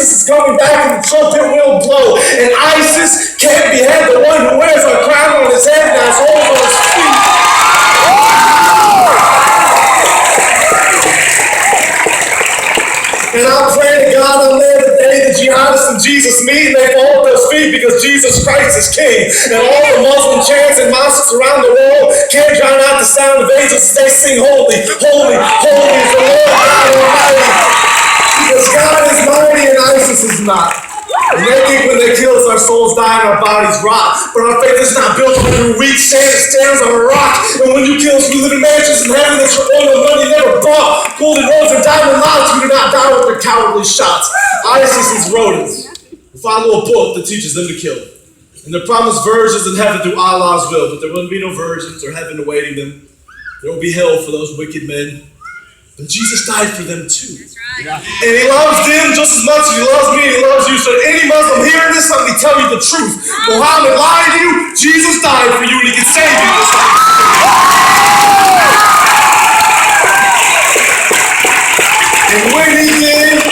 Jesus is coming back and the trumpet will blow. And ISIS can't behead the one who wears a crown on his head and has holes on his feet. And I'm praying to God on there the day the jihadists and Jesus meet and they fall at those feet because Jesus Christ is King. And all the Muslim chants and mosques around the world can't drown out the sound of angels as they sing, holy, holy, holy is the Lord God Almighty. Because God is mighty and ISIS is not. And they think when they kill us, our souls die and our bodies rot. But our faith is not built on weak sand, it stands on a rock. And when you kill us, we live in mansions in heaven that your oil and money never bought. Golden roads and diamond lots, we do not die with their cowardly shots. ISIS is rodents who follow a book that teaches them to kill. And they're promised virgins in heaven through Allah's will, but there will be no virgins or heaven awaiting them. There will be hell for those wicked men. But Jesus died for them too. That's right. Yeah. And he loves them just as much as he loves me and he loves you. So any Muslim hearing this, let me tell you the truth. Muhammad lied to you, Jesus died for you and he can save you. And when he did,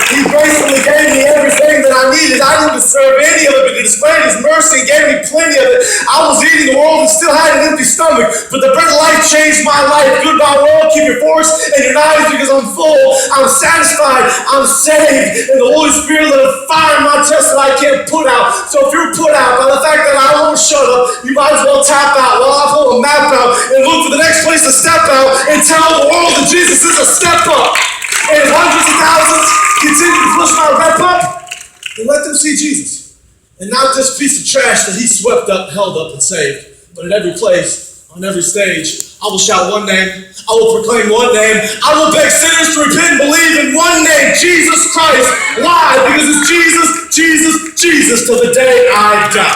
he gracefully gave me everything that I needed. I didn't deserve any of it, but he displayed his mercy and gave me plenty of it. I was eating the world and still had an empty stomach, but the bread of life changed my life. Goodbye world, keep your force and your knives because I'm full, I'm satisfied, I'm saved, and the Holy Spirit lit a fire in my chest that I can't put out. So if you're put out by the fact that I won't shut up, you might as well tap out while I pull a map out and look for the next place to step out and tell the world that Jesus is a step up. And if hundreds of thousands continue to push my rep up, then let them see Jesus. And not this piece of trash that he swept up, held up, and saved. But at every place, on every stage, I will shout one name. I will proclaim one name. I will beg sinners to repent and believe in one name, Jesus Christ. Why? Because it's Jesus, Jesus, Jesus till the day I die.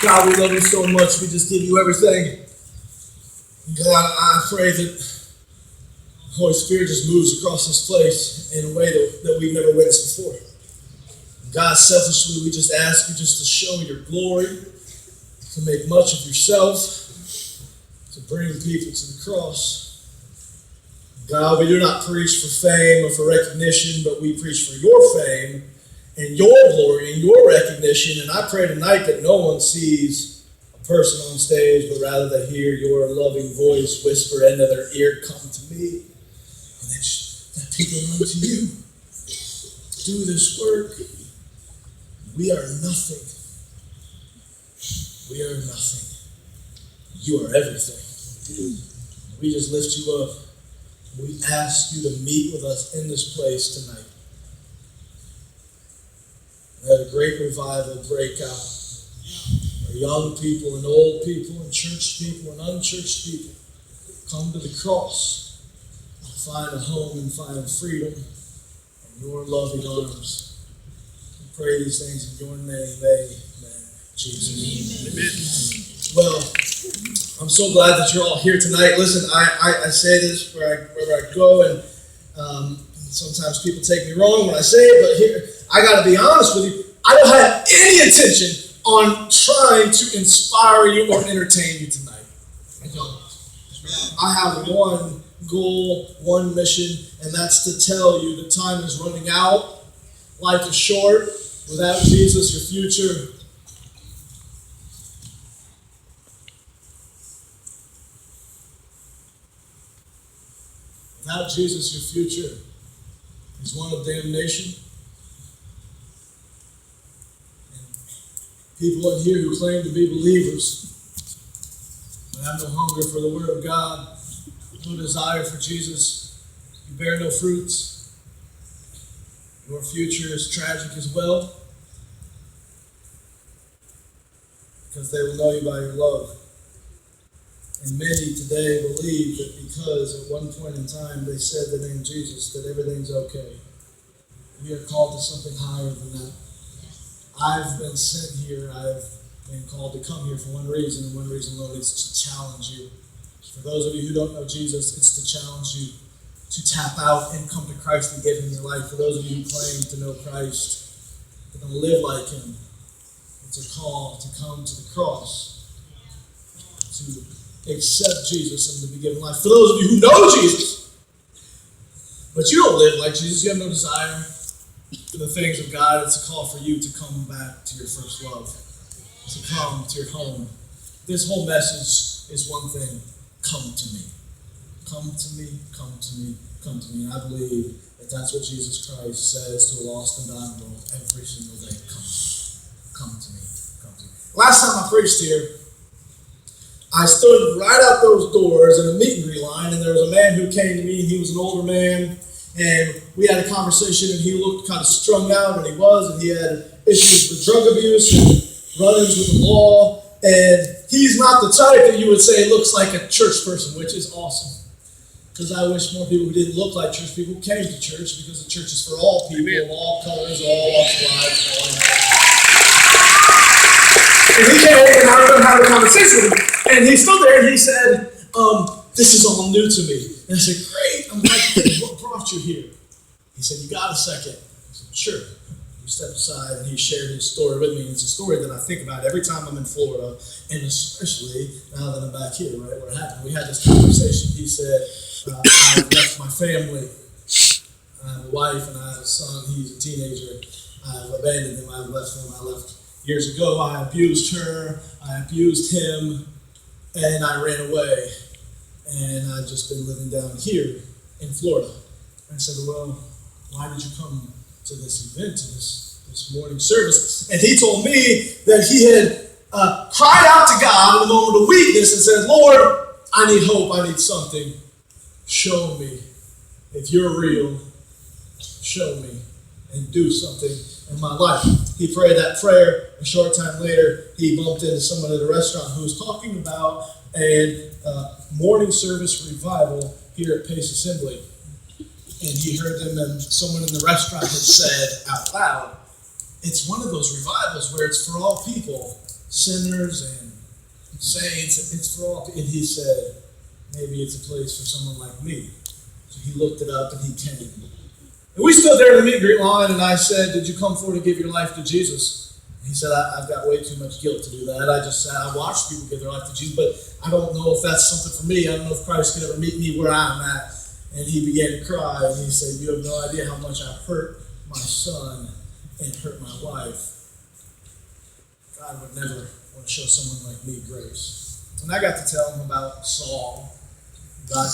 God, we love you so much. We just give you everything. God, I pray that the Holy Spirit just moves across this place in a way that we've never witnessed before. God, selfishly, we just ask you just to show your glory, to make much of yourself, to bring people to the cross. God, we do not preach for fame or for recognition, but we preach for your fame and your glory and your recognition. And I pray tonight that no one sees a person on stage, but rather they hear your loving voice whisper into their ear, come to me. And that people run to you. Do this work. We are nothing. We are nothing. You are everything. We just lift you up. We ask you to meet with us in this place tonight. Let a great revival break out. Where young people and old people and church people and unchurched people come to the cross and find a home and find freedom in your loving arms. We pray these things in your name. Amen. Jesus. Amen. Well, I'm so glad that you're all here tonight. Listen, I say this wherever I go, and sometimes people take me wrong when I say it, but here, I got to be honest with you. I don't have any intention on trying to inspire you or entertain you tonight. I don't. I have one goal, one mission, and that's to tell you that time is running out. Life is short. Without Jesus, your future without Jesus, your future is one of damnation. People in here who claim to be believers but have no hunger for the Word of God, no desire for Jesus, you bear no fruits. Your future is tragic as well, because they will know you by your love. And many today believe that because at one point in time they said the name Jesus, that everything's okay. We are called to something higher than that. I've been sent here, I've been called to come here for one reason, and one reason alone is to challenge you. For those of you who don't know Jesus, it's to challenge you to tap out and come to Christ and give him your life. For those of you who claim to know Christ, but don't live like him, It's a call to come to the cross, to accept Jesus and to be given life. For those of you who know Jesus, but you don't live like Jesus, you have no desire for the things of God, it's a call for you to come back to your first love, to come to your home. This whole message is one thing: come to me. Come to me, come to me, come to me. And I believe that that's what Jesus Christ says to a lost and dying world every single day. Come to me, come to me. Last time I preached here, I stood right out those doors in a meet and greet line, and there was a man who came to me, and he was an older man, and we had a conversation, and he looked kind of strung out, and he had issues with drug abuse and run-ins with the law, and he's not the type that you would say looks like a church person, which is awesome. Because I wish more people who didn't look like church people came to church, because the church is for all people, of all colors, all walks of life. And he came over and I was going to have a conversation with him. And he stood there and he said, this is all new to me. And I said, great, I'm glad. What brought you here? He said, you got a second? I said, sure. We stepped aside and he shared his story with me. And it's a story that I think about every time I'm in Florida, and especially now that I'm back here, right, where it happened. We had this conversation. He said, I left my family. I have a wife and I have a son. He's a teenager. I've abandoned him. I've left him. I left years ago. I abused her. I abused him. And I ran away. And I've just been living down here in Florida. And I said, well, why did you come to this event, to this morning service? And he told me that he had cried out to God in a moment of weakness and said, Lord, I need hope. I need something. Show me. If you're real, show me and do something in my life. He prayed that prayer. A short time later, he bumped into someone at a restaurant who was talking about a morning service revival here at Pace Assembly. And he heard them, and someone in the restaurant had said out loud, it's one of those revivals where it's for all people, sinners and saints. It's for all people. And he said, maybe it's a place for someone like me. So he looked it up and he came. And we stood there in the meet and greet line, and I said, did you come forward to give your life to Jesus? And he said, I've got way too much guilt to do that. I watched people give their life to Jesus, but I don't know if that's something for me. I don't know if Christ can ever meet me where I'm at. And he began to cry, and he said, you have no idea how much I hurt my son and hurt my wife. God would never want to show someone like me grace. And I got to tell him about Saul. God